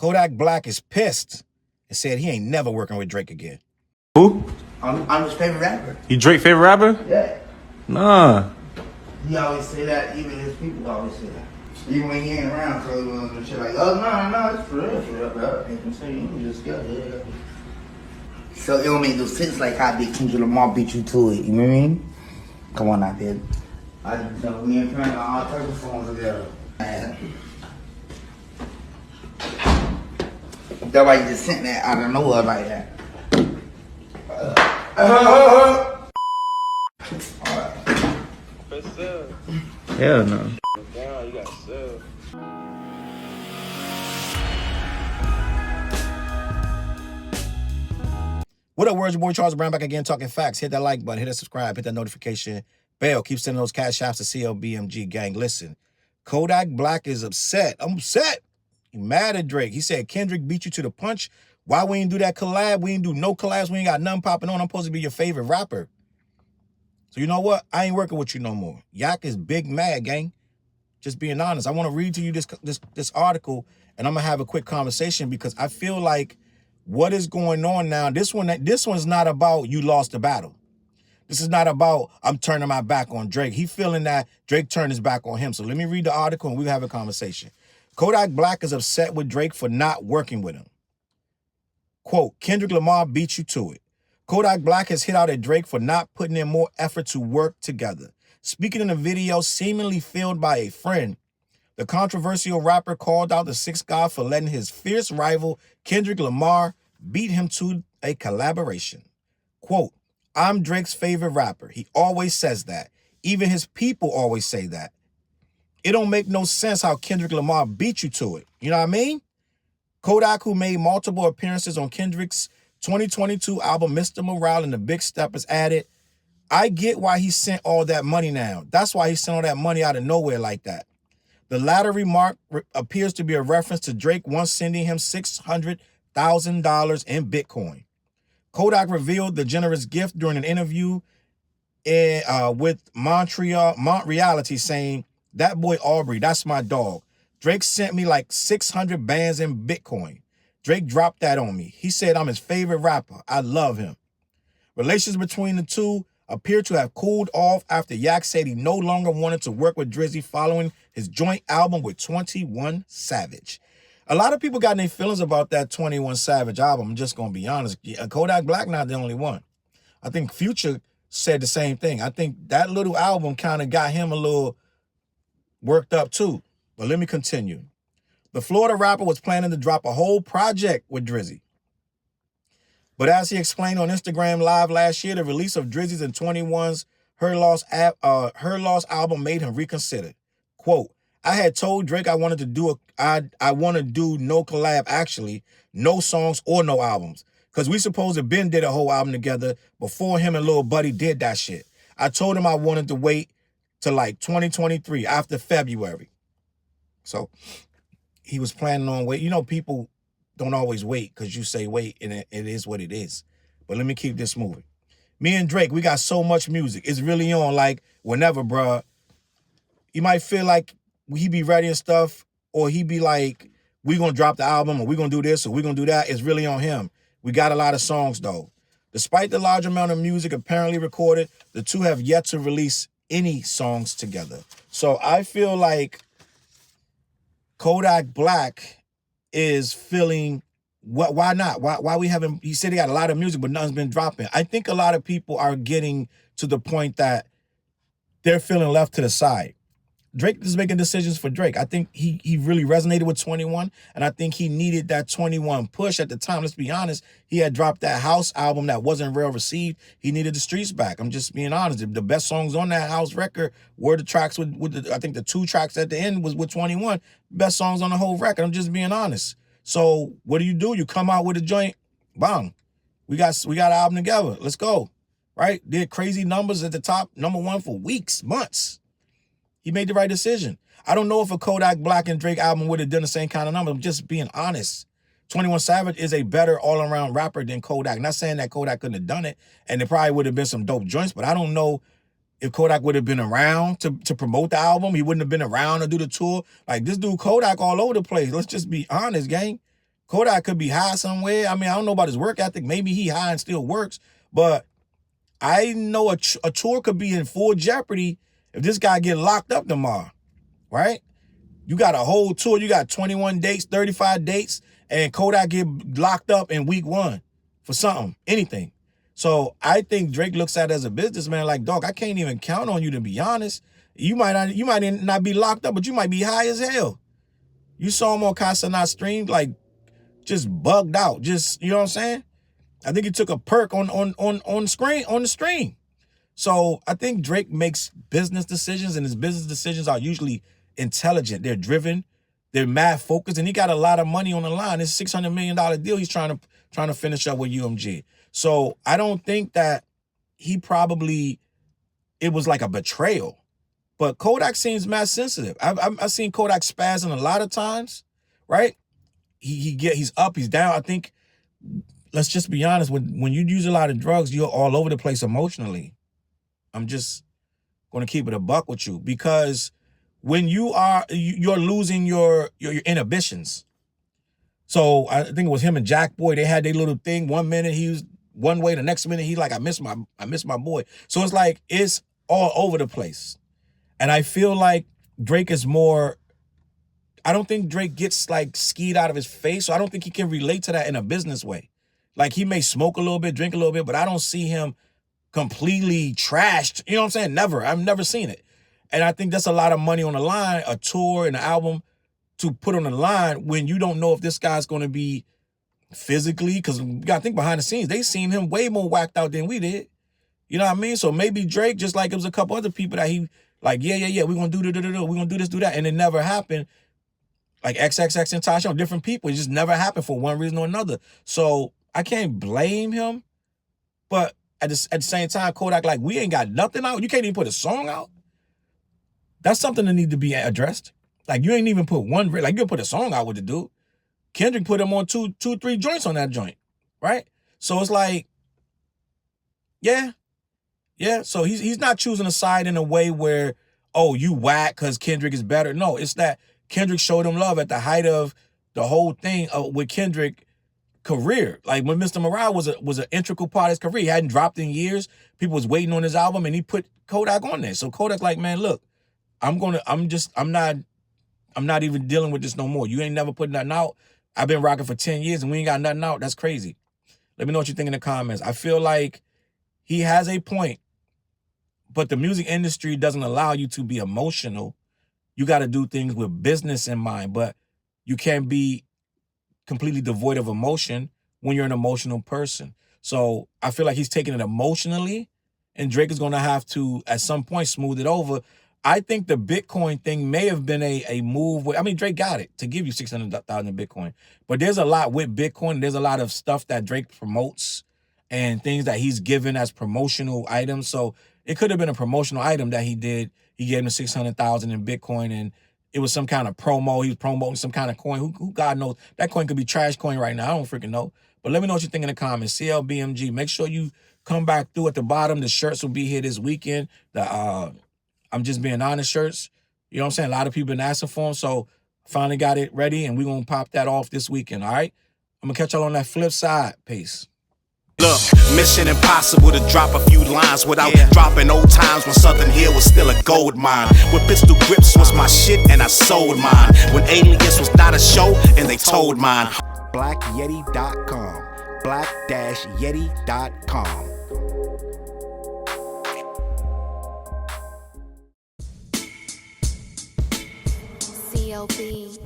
Kodak Black is pissed and said he ain't never working with Drake again. Who? I'm his favorite rapper. You Drake favorite rapper? Yeah. Nah. He always say that. Even his people always say that. Even when he ain't around, so and shit like, oh no, it's for real, bro. You can say you just got it. So it don't make no sense like how Big Kendrick Lamar beat you to it. You know what I mean? Come on out there. I just know we ain't playing all type of songs together. That's why you just sent that out of nowhere like that. Hell no. Down, you got sell. What up, words? Your boy Challz Brown back again talking facts. Hit that like button, hit that subscribe, hit that notification bell. Keep sending those Cashaps to CLBMG gang. Listen, Kodak Black is upset. I'm upset. He mad at Drake. He said Kendrick beat you to the punch. Why we ain't do that collab? We ain't do no collabs. We ain't got nothing popping on. I'm supposed to be your favorite rapper. So you know what? I ain't working with you no more. Yak is big mad, gang. Just being honest. I want to read to you this article, and I'm gonna have a quick conversation because I feel like what is going on now, this one's not about you lost the battle. This is not about I'm turning my back on Drake. He feeling that Drake turned his back on him. So let me read the article and we'll have a conversation. Kodak Black is upset with Drake for not working with him. Quote, Kendrick Lamar beat you to it. Kodak Black has hit out at Drake for not putting in more effort to work together. Speaking in a video seemingly filmed by a friend, the controversial rapper called out the Six God for letting his fierce rival, Kendrick Lamar, beat him to a collaboration. Quote, I'm Drake's favorite rapper. He always says that. Even his people always say that. It don't make no sense how Kendrick Lamar beat you to it. You know what I mean? Kodak, who made multiple appearances on Kendrick's 2022 album, Mr. Morale and the Big Steppers, added, I get why he sent all that money now. That's why he sent all that money out of nowhere like that. The latter remark appears to be a reference to Drake once sending him $600,000 in Bitcoin. Kodak revealed the generous gift during an interview with Mont Reality, saying, that boy Aubrey, that's my dog. Drake sent me like 600 bands in Bitcoin. Drake dropped that on me. He said I'm his favorite rapper. I love him. Relations between the two appear to have cooled off after Yak said he no longer wanted to work with Drizzy following his joint album with 21 Savage. A lot of people got their feelings about that 21 Savage album. I'm just going to be honest. Kodak Black not the only one. I think Future said the same thing. I think that little album kind of got him a little worked up too. But let me continue. The Florida rapper was planning to drop a whole project with Drizzy. But as he explained on Instagram Live last year, the release of Drizzy's and 21's Her Loss album made him reconsider. Quote, I had told Drake I wanted to do I want to do no collab, actually, no songs or no albums. Because we supposed to Ben did a whole album together before him and Lil Buddy did that shit. I told him I wanted to wait till like 2023 after February. So he was planning on wait. You know, people don't always wait because you say wait and it is what it is. But let me keep this moving. Me and Drake, we got so much music. It's really on like whenever, bruh. You might feel like he be ready and stuff, or he be like, we gonna drop the album, or we gonna do this, or we gonna do that. It's really on him. We got a lot of songs though. Despite the large amount of music apparently recorded, the two have yet to release any songs together. So I feel like Kodak Black is feeling, why not? Why we haven't, he said he got a lot of music, but nothing's been dropping. I think a lot of people are getting to the point that they're feeling left to the side. Drake is making decisions for Drake. I think he really resonated with 21, and I think he needed that 21 push at the time. Let's be honest. He had dropped that House album that wasn't well received. He needed the streets back. I'm just being honest. The best songs on that House record were the tracks with the, I think the 2 tracks at the end was with 21. Best songs on the whole record. I'm just being honest. So what do? You come out with a joint, bang. We got an album together. Let's go. Right? Did crazy numbers at the top, #1 for weeks, months. He made the right decision. I don't know if a Kodak Black and Drake album would have done the same kind of number. I'm just being honest. 21 Savage is a better all-around rapper than Kodak. Not saying that Kodak couldn't have done it, and there probably would have been some dope joints, but I don't know if Kodak would have been around to promote the album. He wouldn't have been around to do the tour. Like, this dude Kodak all over the place. Let's just be honest, gang. Kodak could be high somewhere. I mean, I don't know about his work ethic. Maybe he high and still works, but I know a tour could be in full jeopardy if this guy get locked up tomorrow, right? You got a whole tour. You got 21 dates, 35 dates, and Kodak get locked up in week 1 for something, anything. So I think Drake looks at it as a businessman like, dog, I can't even count on you, to be honest. You might not be locked up, but you might be high as hell. You saw him on Cashapp stream, like, just bugged out. Just, you know what I'm saying? I think he took a perk on the stream. So I think Drake makes business decisions, and his business decisions are usually intelligent. They're driven. They're mad focused, and he got a lot of money on the line. It's a $600 million deal he's trying to finish up with UMG. So I don't think that it was like a betrayal. But Kodak seems mad sensitive. I've seen Kodak spazzing a lot of times, right? He's up, he's down. I think, let's just be honest, when you use a lot of drugs, you're all over the place emotionally. I'm just going to keep it a buck with you, because when you're losing your inhibitions. So I think it was him and Jack Boy. They had their little thing. 1 minute he was one way, the next minute he's like, I miss my boy. So it's like, it's all over the place. And I feel like Drake is more, I don't think Drake gets like skied out of his face. So I don't think he can relate to that in a business way. Like, he may smoke a little bit, drink a little bit, but I don't see him completely trashed. You know what I'm saying? Never. I've never seen it. And I think that's a lot of money on the line, a tour and an album to put on the line when you don't know if this guy's going to be physically, because you got to think behind the scenes, they seen him way more whacked out than we did. You know what I mean? So maybe Drake, just like it was a couple other people that he like, yeah, we're going to do we're going to do this, do that. And it never happened. Like XXX and Tasha, different people. It just never happened for one reason or another. So I can't blame him. But at the same time, Kodak, like, we ain't got nothing out. You can't even put a song out. That's something that need to be addressed. Like, you ain't even put one, like, you put a song out with the dude. Kendrick put him on two, 3 joints on that joint, right? So it's like, yeah. So he's not choosing a side in a way where, oh, you whack because Kendrick is better. No, it's that Kendrick showed him love at the height of the whole thing with Kendrick career. Like, when Mr. Morale was an integral part of his career. He hadn't dropped in years. People was waiting on his album, and he put Kodak on there. So Kodak's like, man, look, I'm not even dealing with this no more. You ain't never put nothing out. I've been rocking for 10 years and we ain't got nothing out. That's crazy. Let me know what you think in the comments. I feel like he has a point, but the music industry doesn't allow you to be emotional. You got to do things with business in mind, but you can't be completely devoid of emotion when you're an emotional person. So I feel like he's taking it emotionally, and Drake is going to have to, at some point, smooth it over. I think the Bitcoin thing may have been a move. I mean, Drake got it to give you 600,000 in Bitcoin. But there's a lot with Bitcoin. There's a lot of stuff that Drake promotes and things that he's given as promotional items. So it could have been a promotional item that he did. He gave him 600,000 in Bitcoin, and it was some kind of promo. He was promoting some kind of coin. Who God knows? That coin could be trash coin right now. I don't freaking know. But let me know what you think in the comments. CLBMG. Make sure you come back through at the bottom. The shirts will be here this weekend. The I'm Just Being Honest shirts. You know what I'm saying? A lot of people been asking for them, so finally got it ready, and we're going to pop that off this weekend, all right? I'm going to catch y'all on that flip side. Peace. Look, mission impossible to drop a few lines without dropping old times when Southern Hill was still a gold mine. When pistol grips was my shit and I sold mine. When Alias was not a show and they told mine. BlackYeti.com. Black-Yeti.com. CLB.